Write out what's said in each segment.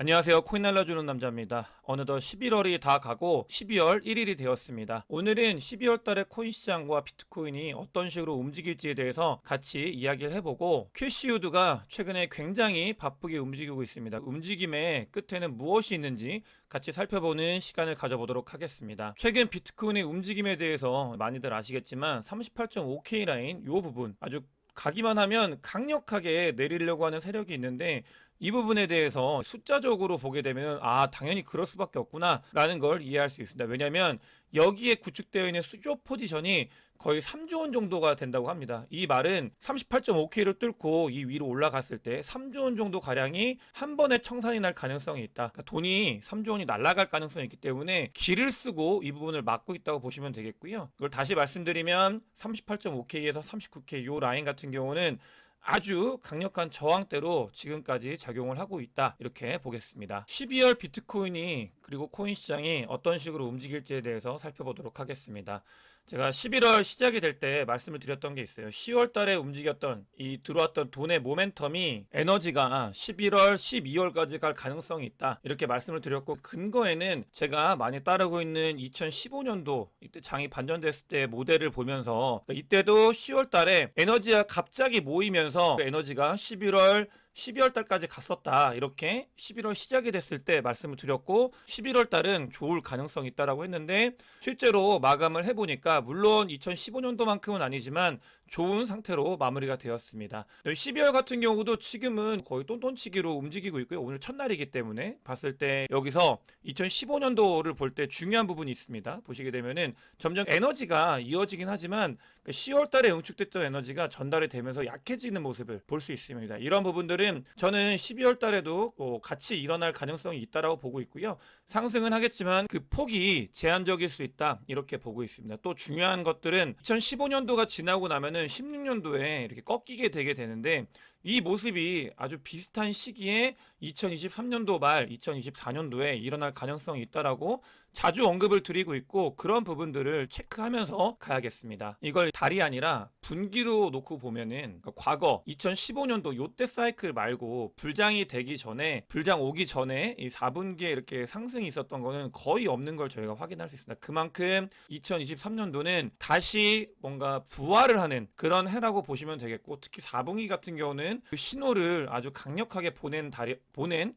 안녕하세요. 코인 날려주는 남자입니다. 어느덧 11월이 다 가고 12월 1일이 되었습니다. 오늘은 12월 달에 코인 시장과 비트코인이 어떤 식으로 움직일지에 대해서 같이 이야기를 해보고 캐시우드가 최근에 굉장히 바쁘게 움직이고 있습니다. 움직임의 끝에는 무엇이 있는지 같이 살펴보는 시간을 가져보도록 하겠습니다. 최근 비트코인의 움직임에 대해서 많이들 아시겠지만 38.5K 라인 이 부분 아주 가기만 하면 강력하게 내리려고 하는 세력이 있는데 이 부분에 대해서 숫자적으로 보게 되면 당연히 그럴 수밖에 없구나 라는 걸 이해할 수 있습니다. 왜냐하면 여기에 구축되어 있는 수조 포지션이 거의 3조 원 정도가 된다고 합니다. 이 말은 38.5K를 뚫고 이 위로 올라갔을 때 3조 원 정도 가량이 한 번에 청산이 날 가능성이 있다. 그러니까 돈이 3조 원이 날아갈 가능성이 있기 때문에 길을 쓰고 이 부분을 막고 있다고 보시면 되겠고요. 이걸 다시 말씀드리면 38.5K에서 39K 요 라인 같은 경우는 아주 강력한 저항대로 지금까지 작용을 하고 있다, 이렇게 보겠습니다. 12월 비트코인이 그리고 코인 시장이 어떤 식으로 움직일지에 대해서 살펴보도록 하겠습니다. 제가 11월 시작이 될 때 말씀을 드렸던 게 있어요. 10월 달에 움직였던 이 들어왔던 돈의 모멘텀이 에너지가 11월, 12월까지 갈 가능성이 있다, 이렇게 말씀을 드렸고, 근거에는 제가 많이 따르고 있는 2015년도 이때 장이 반전됐을 때 모델을 보면서 이때도 10월 달에 에너지가 갑자기 모이면서 그 에너지가 11월, 12월 달까지 갔었다, 이렇게 11월 시작이 됐을 때 말씀을 드렸고 11월 달은 좋을 가능성이 있다라고 했는데 실제로 마감을 해보니까 물론 2015년도만큼은 아니지만 좋은 상태로 마무리가 되었습니다. 12월 같은 경우도 지금은 거의 똔똔치기로 움직이고 있고요. 오늘 첫날이기 때문에 봤을 때 여기서 2015년도를 볼 때 중요한 부분이 있습니다. 보시게 되면은 점점 에너지가 이어지긴 하지만 10월 달에 응축됐던 에너지가 전달이 되면서 약해지는 모습을 볼 수 있습니다. 이런 부분들은 저는 12월 달에도 같이 일어날 가능성이 있다라고 보고 있고요. 상승은 하겠지만 그 폭이 제한적일 수 있다, 이렇게 보고 있습니다. 또 중요한 것들은 2015년도가 지나고 나면은 16년도에 이렇게 꺾이게 되게 되는데 이 모습이 아주 비슷한 시기에 2023년도 말 2024년도에 일어날 가능성이 있다라고 자주 언급을 드리고 있고, 그런 부분들을 체크하면서 가야겠습니다. 이걸 달이 아니라 분기로 놓고 보면은 과거 2015년도 요때 사이클 말고 불장이 되기 전에, 불장 오기 전에 이 4분기에 이렇게 상승이 있었던 거는 거의 없는 걸 저희가 확인할 수 있습니다. 그만큼 2023년도는 다시 뭔가 부활을 하는 그런 해라고 보시면 되겠고, 특히 4분기 같은 경우는 그 신호를 아주 강력하게 보낸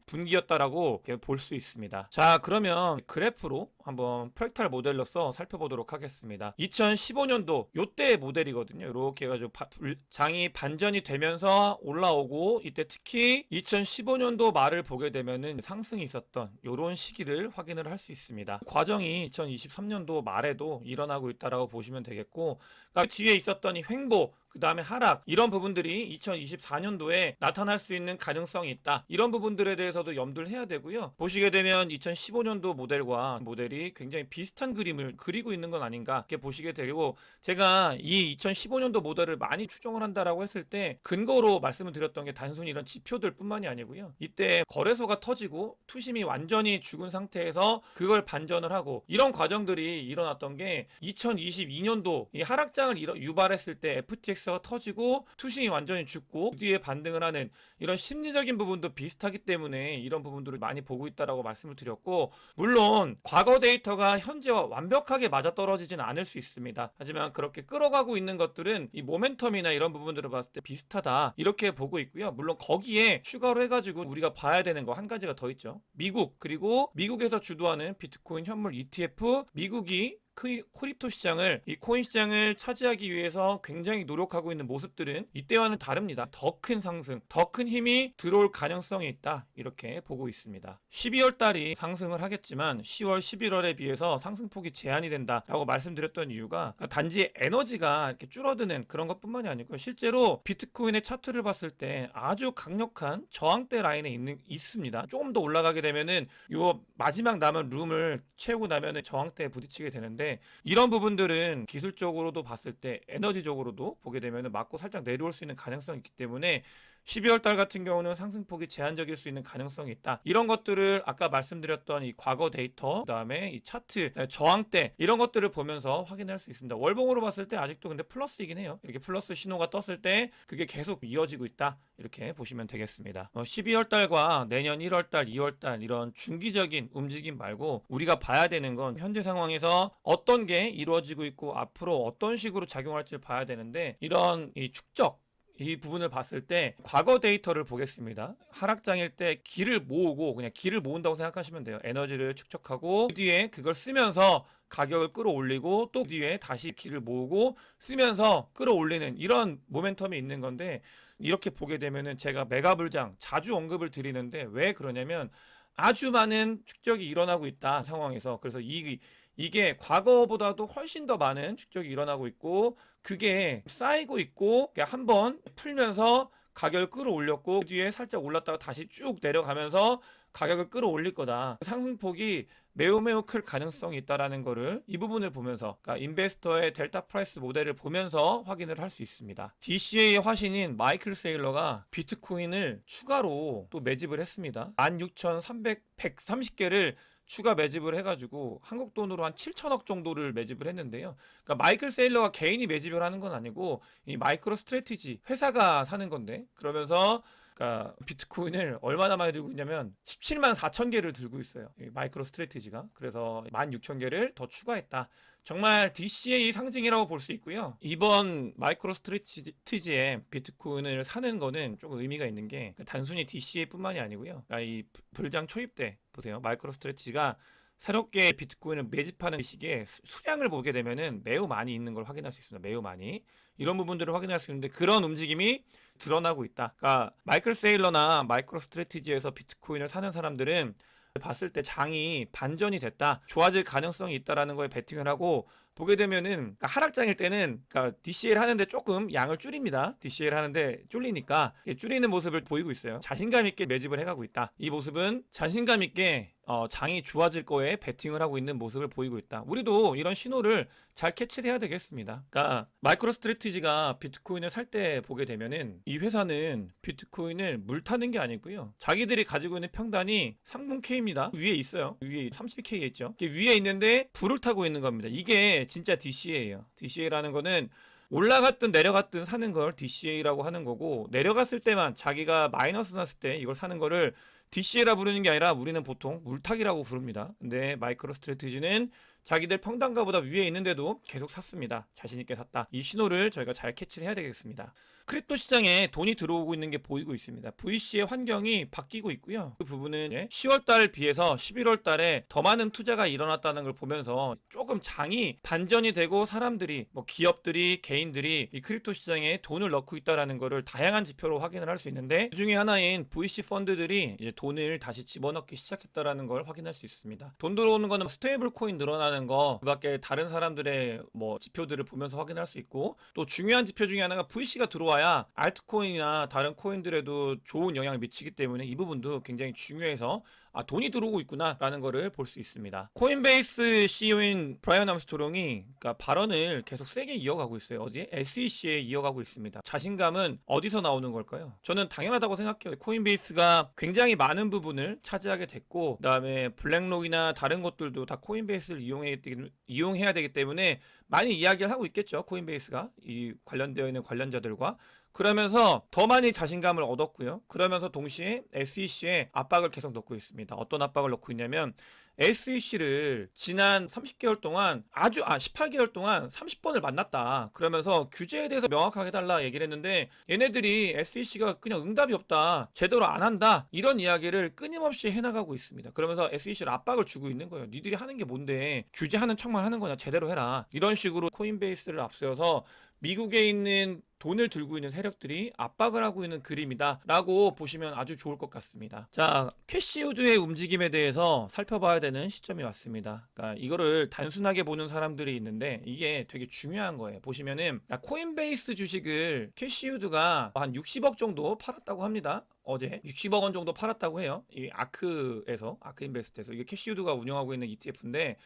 분기였다라고 볼 수 있습니다. 자, 그러면 그래프로 한번 프랙탈 모델로서 살펴보도록 하겠습니다. 2015년도 요때의 모델이거든요. 이렇게 해가지고 장이 반전이 되면서 올라오고, 이때 특히 2015년도 말을 보게 되면은 상승이 있었던 요런 시기를 확인을 할 수 있습니다. 과정이 2023년도 말에도 일어나고 있다라고 보시면 되겠고, 그러니까 뒤에 있었던 이 횡보, 그 다음에 하락, 이런 부분들이 2024년도에 나타날 수 있는 가능성이 있다, 이런 부분들에 대해서도 염두를 해야 되고요. 보시게 되면 2015년도 모델과 모델이 굉장히 비슷한 그림을 그리고 있는 건 아닌가, 이렇게 보시게 되고, 제가 이 2015년도 모델을 많이 추정을 한다라고 했을 때 근거로 말씀을 드렸던 게 단순히 이런 지표들 뿐만이 아니고요. 이때 거래소가 터지고 투심이 완전히 죽은 상태에서 그걸 반전을 하고, 이런 과정들이 일어났던 게 2022년도 이 하락장을 유발했을 때 FTX가 터지고 투심이 완전히 죽고 그 뒤에 반등을 하는 이런 심리적인 부분도 비슷하기 때문에 이런 부분들을 많이 보고 있다라고 말씀을 드렸고, 물론 과거 데이터가 현재와 완벽하게 맞아떨어지지는 않을 수 있습니다. 하지만 그렇게 끌어가고 있는 것들은 이 모멘텀이나 이런 부분들을 봤을 때 비슷하다, 이렇게 보고 있고요. 물론 거기에 추가로 해가지고 우리가 봐야 되는 거 한 가지가 더 있죠. 미국, 그리고 미국에서 주도하는 비트코인 현물 ETF, 미국이 크립토 시장을, 이 코인 시장을 차지하기 위해서 굉장히 노력하고 있는 모습들은 이때와는 다릅니다. 더 큰 상승, 더 큰 힘이 들어올 가능성이 있다, 이렇게 보고 있습니다. 12월 달이 상승을 하겠지만 10월, 11월에 비해서 상승폭이 제한이 된다라고 말씀드렸던 이유가 단지 에너지가 이렇게 줄어드는 그런 것뿐만이 아니고, 실제로 비트코인의 차트를 봤을 때 아주 강력한 저항대 라인에 있습니다. 조금 더 올라가게 되면은 요 마지막 남은 룸을 채우고 나면은 저항대에 부딪히게 되는데, 이런 부분들은 기술적으로도 봤을 때 에너지적으로도 보게 되면 맞고 살짝 내려올 수 있는 가능성이 있기 때문에 12월 달 같은 경우는 상승폭이 제한적일 수 있는 가능성이 있다. 이런 것들을 아까 말씀드렸던 이 과거 데이터, 그다음에 이 차트, 저항대 이런 것들을 보면서 확인할 수 있습니다. 월봉으로 봤을 때 아직도 근데 플러스이긴 해요. 이렇게 플러스 신호가 떴을 때 그게 계속 이어지고 있다. 이렇게 보시면 되겠습니다. 12월 달과 내년 1월 달, 2월 달 이런 중기적인 움직임 말고 우리가 봐야 되는 건 현재 상황에서 어떤 게 이루어지고 있고 앞으로 어떤 식으로 작용할지를 봐야 되는데, 이런 이 축적 이 부분을 봤을 때 과거 데이터를 보겠습니다. 하락장일 때 기를 모으고 그냥 기를 모은다고 생각하시면 돼요. 에너지를 축적하고 그 뒤에 그걸 쓰면서 가격을 끌어올리고 또 그 뒤에 다시 기를 모으고 쓰면서 끌어올리는 이런 모멘텀이 있는 건데, 이렇게 보게 되면은 제가 메가불장 자주 언급을 드리는데 왜 그러냐면 아주 많은 축적이 일어나고 있다 상황에서. 그래서 이게 과거보다도 훨씬 더 많은 축적이 일어나고 있고 그게 쌓이고 있고 한번 풀면서 가격을 끌어올렸고 그 뒤에 살짝 올랐다가 다시 쭉 내려가면서 가격을 끌어올릴 거다. 상승폭이 매우 클 가능성이 있다라는 거를 이 부분을 보면서, 그러니까 인베스터의 델타 프라이스 모델을 보면서 확인을 할 수 있습니다. DCA의 화신인 마이클 세일러가 비트코인을 추가로 또 매집을 했습니다. 16,130개를 추가 매집을 해가지고 한국 돈으로 한 7천억 정도를 매집을 했는데요. 그러니까 마이클 세일러가 개인이 매집을 하는 건 아니고 이 마이크로 스트래티지 회사가 사는 건데, 그러면서 그러니까 비트코인을 얼마나 많이 들고 있냐면 17만 4천 개를 들고 있어요. 이 마이크로 스트래티지가. 그래서 16,000개를 더 추가했다. 정말 DCA 상징이라고 볼 수 있고요. 이번 마이크로 스트래티지에 비트코인을 사는 거는 조금 의미가 있는 게 단순히 DCA뿐만이 아니고요. 그러니까 이 불장 초입 때 보세요. 마이크로 스트래티지가 새롭게 비트코인을 매집하는 시기에 수량을 보게 되면은 매우 많이 있는 걸 확인할 수 있습니다. 매우 많이. 이런 부분들을 확인할 수 있는데 그런 움직임이 드러나고 있다. 그러니까 마이클 세일러나 마이크로 스트래티지에서 비트코인을 사는 사람들은 봤을 때 장이 반전이 됐다, 좋아질 가능성이 있다라는 거에 베팅을 하고 보게 되면은, 그러니까 하락장일 때는 그러니까 DCL 하는데 조금 양을 줄입니다. DCL 하는데 쫄리니까 줄이는 모습을 보이고 있어요. 자신감 있게 매집을 해가고 있다. 이 모습은 자신감 있게 장이 좋아질 거에 베팅을 하고 있는 모습을 보이고 있다. 우리도 이런 신호를 잘 캐치를 해야 되겠습니다. 그러니까 마이크로 스트래티지가 비트코인을 살 때 보게 되면은 이 회사는 비트코인을 물타는 게 아니고요. 자기들이 가지고 있는 평단이 30K입니다. 위에 있어요. 위에 30K에 있죠. 위에 있는데 불을 타고 있는 겁니다. 이게 진짜 DCA예요. DCA라는 거는 올라갔든 내려갔든 사는 걸 DCA라고 하는 거고, 내려갔을 때만 자기가 마이너스 났을 때 이걸 사는 거를 DCA라 부르는 게 아니라 우리는 보통 물타기라고 부릅니다. 근데 마이크로 스트래티지는 자기들 평단가보다 위에 있는데도 계속 샀습니다. 자신있게 샀다. 이 신호를 저희가 잘 캐치를 해야 되겠습니다. 크립토 시장에 돈이 들어오고 있는 게 보이고 있습니다. VC의 환경이 바뀌고 있고요. 그 부분은 10월 달 비해서 11월 달에 더 많은 투자가 일어났다는 걸 보면서 조금 장이 반전이 되고 사람들이 기업들이 개인들이 이 크립토 시장에 돈을 넣고 있다라는 거를 다양한 지표로 확인을 할 수 있는데, 그 중에 하나인 VC 펀드들이 이제 돈을 다시 집어넣기 시작했다라는 걸 확인할 수 있습니다. 돈 들어오는 거는 스테이블 코인 늘어나는 거, 그밖에 다른 사람들의 지표들을 보면서 확인할 수 있고, 또 중요한 지표 중에 하나가 VC가 들어와야 알트코인이나 다른 코인들에도 좋은 영향을 미치기 때문에 이 부분도 굉장히 중요해서 돈이 들어오고 있구나라는 거를 볼 수 있습니다. 코인베이스 CEO인 브라이언 암스트롱이 그러니까 발언을 계속 세게 이어가고 있어요. 어디에? SEC에 이어가고 있습니다. 자신감은 어디서 나오는 걸까요? 저는 당연하다고 생각해요. 코인베이스가 굉장히 많은 부분을 차지하게 됐고, 그다음에 블랙록이나 다른 것들도 다 코인베이스를 이용해야 되기 때문에 많이 이야기를 하고 있겠죠. 코인베이스가 이 관련되어 있는 관련자들과. 그러면서 더 많이 자신감을 얻었고요. 그러면서 동시에 SEC에 압박을 계속 넣고 있습니다. 어떤 압박을 넣고 있냐면 SEC를 지난 30개월 동안 18개월 동안 30번을 만났다. 그러면서 규제에 대해서 명확하게 해달라 얘기를 했는데 얘네들이 SEC가 그냥 응답이 없다, 제대로 안 한다, 이런 이야기를 끊임없이 해나가고 있습니다. 그러면서 SEC를 압박을 주고 있는 거예요. 니들이 하는 게 뭔데, 규제하는 척만 하는 거냐, 제대로 해라. 이런 식으로 코인베이스를 앞세워서 미국에 있는 돈을 들고 있는 세력들이 압박을 하고 있는 그림이다 라고 보시면 아주 좋을 것 같습니다. 자, 캐시우드의 움직임에 대해서 살펴봐야 되는 시점이 왔습니다. 그러니까 이거를 단순하게 보는 사람들이 있는데 이게 되게 중요한 거예요. 보시면은 코인베이스 주식을 캐시우드가 한 60억 정도 팔았다고 합니다. 어제 60억 원 정도 팔았다고 해요. 이 아크인베스트에서. 이게 캐시우드가 운영하고 있는 ETF인데,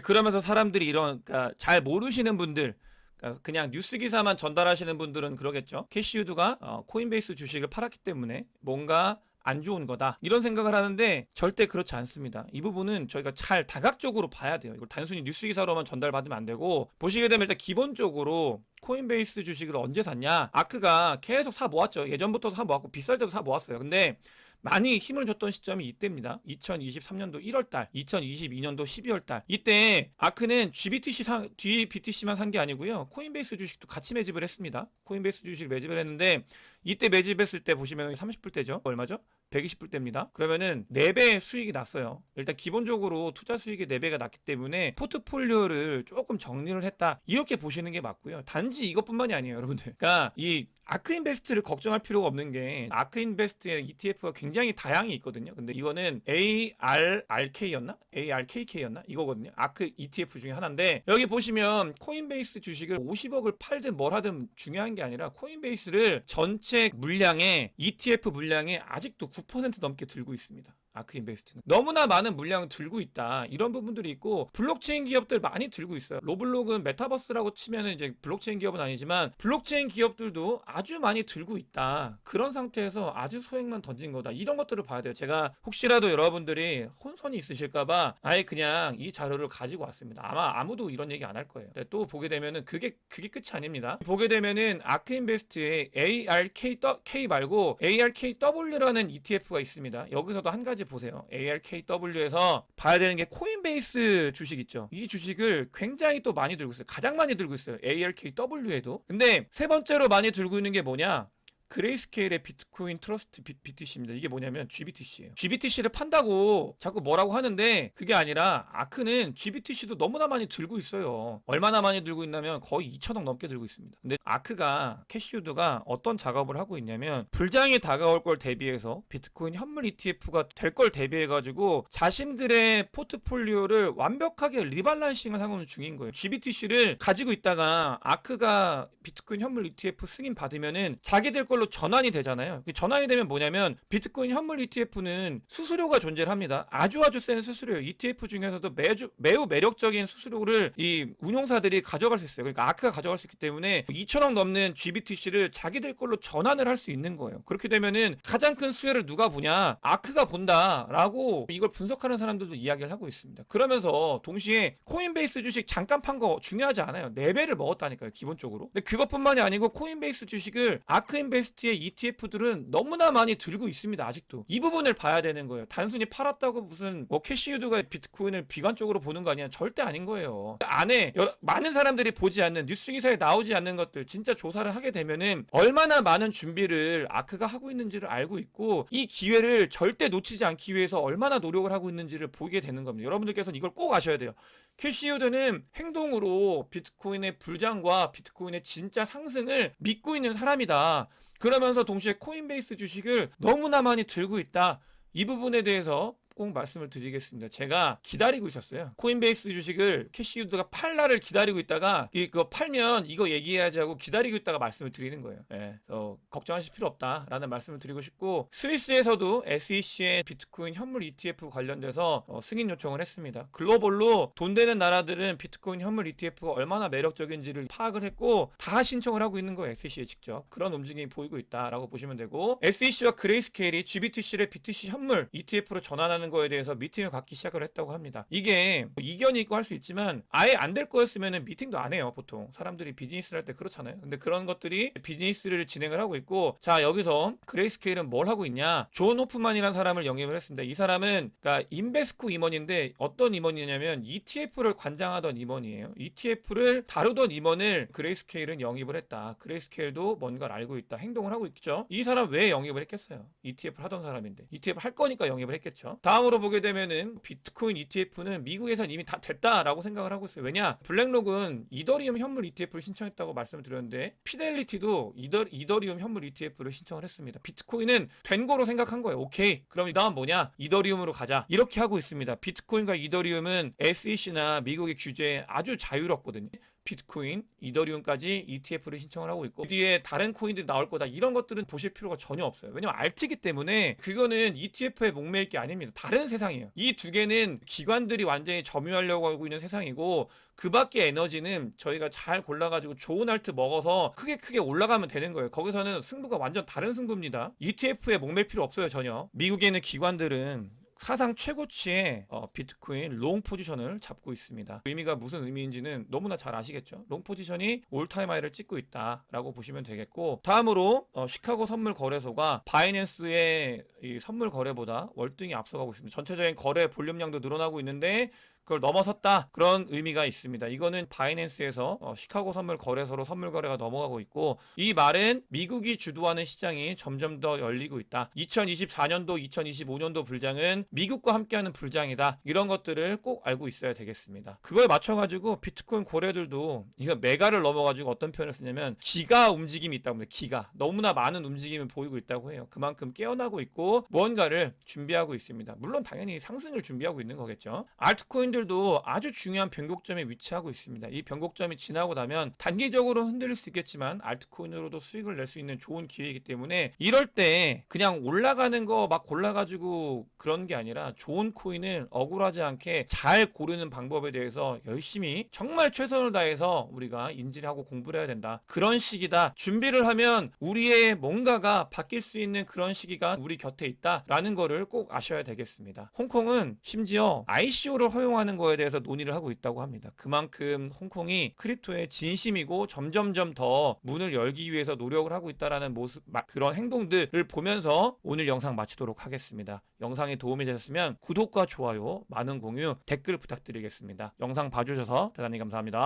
그러면서 사람들이 그러니까 잘 모르시는 분들, 그러니까 그냥 뉴스 기사만 전달하시는 분들은 그러겠죠. 캐시우드가 코인베이스 주식을 팔았기 때문에 뭔가 안 좋은 거다 이런 생각을 하는데 절대 그렇지 않습니다. 이 부분은 저희가 잘 다각적으로 봐야 돼요. 이걸 단순히 뉴스 기사로만 전달받으면 안 되고, 보시게 되면 일단 기본적으로 코인베이스 주식을 언제 샀냐? 아크가 계속 사 모았죠. 예전부터 사 모았고 비쌀 때도 사 모았어요. 근데 많이 힘을 줬던 시점이 이때입니다. 2023년도 1월달, 2022년도 12월달. 이때 아크는 GBTC만 산 게 아니고요. 코인베이스 주식도 같이 매집을 했습니다. 코인베이스 주식 매집을 했는데 이때 매집했을 때 보시면 30불 대죠. 얼마죠? 120불 대입니다. 그러면은 4배 수익이 났어요. 일단 기본적으로 투자 수익이 4배가 났기 때문에 포트폴리오를 조금 정리를 했다, 이렇게 보시는 게 맞고요. 단지 이것뿐만이 아니에요, 여러분들. 그러니까 이 아크인베스트를 걱정할 필요가 없는 게, 아크인베스트의 ETF가 굉장히 다양히 있거든요. 근데 이거는 ARRK였나? ARKK였나? 이거거든요. 아크 ETF 중에 하나인데, 여기 보시면 코인베이스 주식을 50억을 팔든 뭘 하든 중요한 게 아니라 코인베이스를 전체 물량의 ETF 물량의 아직도 9% 넘게 들고 있습니다. 아크인베스트는 너무나 많은 물량을 들고 있다, 이런 부분들이 있고, 블록체인 기업들 많이 들고 있어요. 로블록은 메타버스라고 치면은 이제 블록체인 기업은 아니지만 블록체인 기업들도 아주 많이 들고 있다. 그런 상태에서 아주 소액만 던진 거다, 이런 것들을 봐야 돼요. 제가 혹시라도 여러분들이 혼선이 있으실까봐 아예 그냥 이 자료를 가지고 왔습니다. 아마 아무도 이런 얘기 안 할 거예요. 근데 또 보게 되면은 그게 끝이 아닙니다. 보게 되면은 아크인베스트의 ARK 말고 ARKW라는 ETF가 있습니다. 여기서도 한 가지 보세요. ARKW에서 봐야 되는 게 코인베이스 주식 있죠. 이 주식을 굉장히 또 많이 들고 있어요. 가장 많이 들고 있어요. ARKW에도. 근데 세 번째로 많이 들고 있는 게 뭐냐? 그레이스케일의 비트코인 트러스트 BTC입니다. 이게 뭐냐면 GBTC예요. GBTC를 판다고 자꾸 뭐라고 하는데 그게 아니라 아크는 GBTC도 너무나 많이 들고 있어요. 얼마나 많이 들고 있냐면 거의 2천억 넘게 들고 있습니다. 근데 아크가, 캐시우드가 어떤 작업을 하고 있냐면, 불장이 다가올 걸 대비해서 비트코인 현물 ETF가 될 걸 대비해가지고 자신들의 포트폴리오를 완벽하게 리밸런싱을 하고 중인 거예요. GBTC를 가지고 있다가 아크가 비트코인 현물 ETF 승인 받으면은 자기들 걸로 전환이 되잖아요. 전환이 되면 뭐냐면, 비트코인 현물 ETF는 수수료가 존재를 합니다. 아주 센 수수료예요. ETF 중에서도 매우 매력적인 수수료를 이 운용사들이 가져갈 수 있어요. 그러니까 아크가 가져갈 수 있기 때문에 2천억 넘는 GBTC를 자기들 걸로 전환을 할 수 있는 거예요. 그렇게 되면은 가장 큰 수혜를 누가 보냐? 아크가 본다라고 이걸 분석하는 사람들도 이야기를 하고 있습니다. 그러면서 동시에 코인베이스 주식 잠깐 판 거 중요하지 않아요. 4배를 먹었다니까요, 기본적으로. 근데 그것뿐만이 아니고 코인베이스 주식을 아크인베스트의 ETF들은 너무나 많이 들고 있습니다. 아직도 이 부분을 봐야 되는 거예요. 단순히 팔았다고 무슨 캐시우드가 비트코인을 비관적으로 보는 거 아니야? 절대 아닌 거예요. 안에 많은 사람들이 보지 않는, 뉴스 기사에 나오지 않는 것들 진짜 조사를 하게 되면은 얼마나 많은 준비를 아크가 하고 있는지를 알고 있고, 이 기회를 절대 놓치지 않기 위해서 얼마나 노력을 하고 있는지를 보게 되는 겁니다. 여러분들께서는 이걸 꼭 아셔야 돼요. 캐시우드는 행동으로 비트코인의 불장과 비트코인의 진짜 상승을 믿고 있는 사람이다. 그러면서 동시에 코인베이스 주식을 너무나 많이 들고 있다. 이 부분에 대해서 꼭 말씀을 드리겠습니다. 제가 기다리고 있었어요. 코인베이스 주식을 캐시우드가 팔 날을 기다리고 있다가, 그거 팔면 이거 얘기해야지 하고 기다리고 있다가 말씀을 드리는 거예요. 그래서 걱정하실 필요 없다라는 말씀을 드리고 싶고, 스위스에서도 SEC의 비트코인 현물 ETF 관련돼서 승인 요청을 했습니다. 글로벌로 돈 되는 나라들은 비트코인 현물 ETF가 얼마나 매력적인지를 파악을 했고 다 신청을 하고 있는 거예요. SEC에 직접. 그런 움직임이 보이고 있다라고 보시면 되고, SEC와 그레이스케일이 GBTC를 BTC 현물 ETF로 전환하는 거에 대해서 미팅을 갖기 시작을 했다고 합니다. 이게 이견이 있고 할 수 있지만 아예 안 될 거였으면 미팅도 안 해요. 보통 사람들이 비즈니스를 할 때 그렇잖아요. 근데 그런 것들이 비즈니스를 진행을 하고 있고, 자, 여기서 그레이스케일은 뭘 하고 있냐? 존 호프만이라는 사람을 영입을 했습니다. 이 사람은 그러니까 인베스코 임원인데, 어떤 임원이냐면 ETF를 관장하던 임원이에요. ETF를 다루던 임원을 그레이스케일은 영입을 했다. 그레이스케일도 뭔가를 알고 있다, 행동을 하고 있죠. 이 사람 왜 영입을 했겠어요? ETF를 하던 사람인데. ETF 할 거니까 영입을 했겠죠. 다음으로 보게 되면은 비트코인 ETF는 미국에선 이미 다 됐다라고 생각을 하고 있어요. 왜냐? 블랙록은 이더리움 현물 ETF를 신청했다고 말씀을 드렸는데, 피델리티도 이더리움 현물 ETF를 신청을 했습니다. 비트코인은 된 거로 생각한 거예요. 오케이, 그럼 이 다음 뭐냐? 이더리움으로 가자, 이렇게 하고 있습니다. 비트코인과 이더리움은 SEC나 미국의 규제에 아주 자유롭거든요. 비트코인, 이더리움까지 ETF를 신청을 하고 있고, 그 뒤에 다른 코인들이 나올 거다, 이런 것들은 보실 필요가 전혀 없어요. 왜냐면 알트이기 때문에 그거는 ETF에 목매일 게 아닙니다. 다른 세상이에요. 이 두 개는 기관들이 완전히 점유하려고 하고 있는 세상이고, 그 밖의 에너지는 저희가 잘 골라가지고 좋은 알트 먹어서 크게 올라가면 되는 거예요. 거기서는 승부가 완전 다른 승부입니다. ETF에 목맬 필요 없어요, 전혀. 미국에 있는 기관들은 사상 최고치의 비트코인 롱 포지션을 잡고 있습니다. 의미가 무슨 의미인지는 너무나 잘 아시겠죠. 롱 포지션이 올타임 하이를 찍고 있다라고 보시면 되겠고, 다음으로 시카고 선물 거래소가 바이낸스의 이 선물 거래보다 월등히 앞서가고 있습니다. 전체적인 거래 볼륨량도 늘어나고 있는데 그걸 넘어섰다, 그런 의미가 있습니다. 이거는 바이낸스에서 시카고 선물 거래소로 선물 거래가 넘어가고 있고, 이 말은 미국이 주도하는 시장이 점점 더 열리고 있다. 2024년도 2025년도 불장은 미국과 함께하는 불장이다. 이런 것들을 꼭 알고 있어야 되겠습니다. 그거에 맞춰가지고 비트코인 고래들도 이거 메가를 넘어가지고 어떤 표현을 쓰냐면 기가 움직임이 있다고 합니다. 기가 너무나 많은 움직임을 보이고 있다고 해요. 그만큼 깨어나고 있고 무언가를 준비하고 있습니다. 물론 당연히 상승을 준비하고 있는 거겠죠. 알트코인들도 아주 중요한 변곡점에 위치하고 있습니다. 이 변곡점이 지나고 나면 단기적으로 흔들릴 수 있겠지만 알트코인으로도 수익을 낼 수 있는 좋은 기회이기 때문에, 이럴 때 그냥 올라가는 거 막 골라가지고 그런 게 아니라 좋은 코인을 억울하지 않게 잘 고르는 방법에 대해서 열심히 정말 최선을 다해서 우리가 인지를 하고 공부를 해야 된다. 그런 시기다. 준비를 하면 우리의 뭔가가 바뀔 수 있는 그런 시기가 우리 곁에 있다라는 거를 꼭 아셔야 되겠습니다. 홍콩은 심지어 ICO를 허용하는 거에 대해서 논의를 하고 있다고 합니다. 그만큼 홍콩이 크립토의 진심이고 점점점 더 문을 열기 위해서 노력을 하고 있다라는 모습, 그런 행동들을 보면서 오늘 영상 마치도록 하겠습니다. 영상이 도움이 되셨으면 구독과 좋아요, 많은 공유, 댓글 부탁드리겠습니다. 영상 봐주셔서 대단히 감사합니다.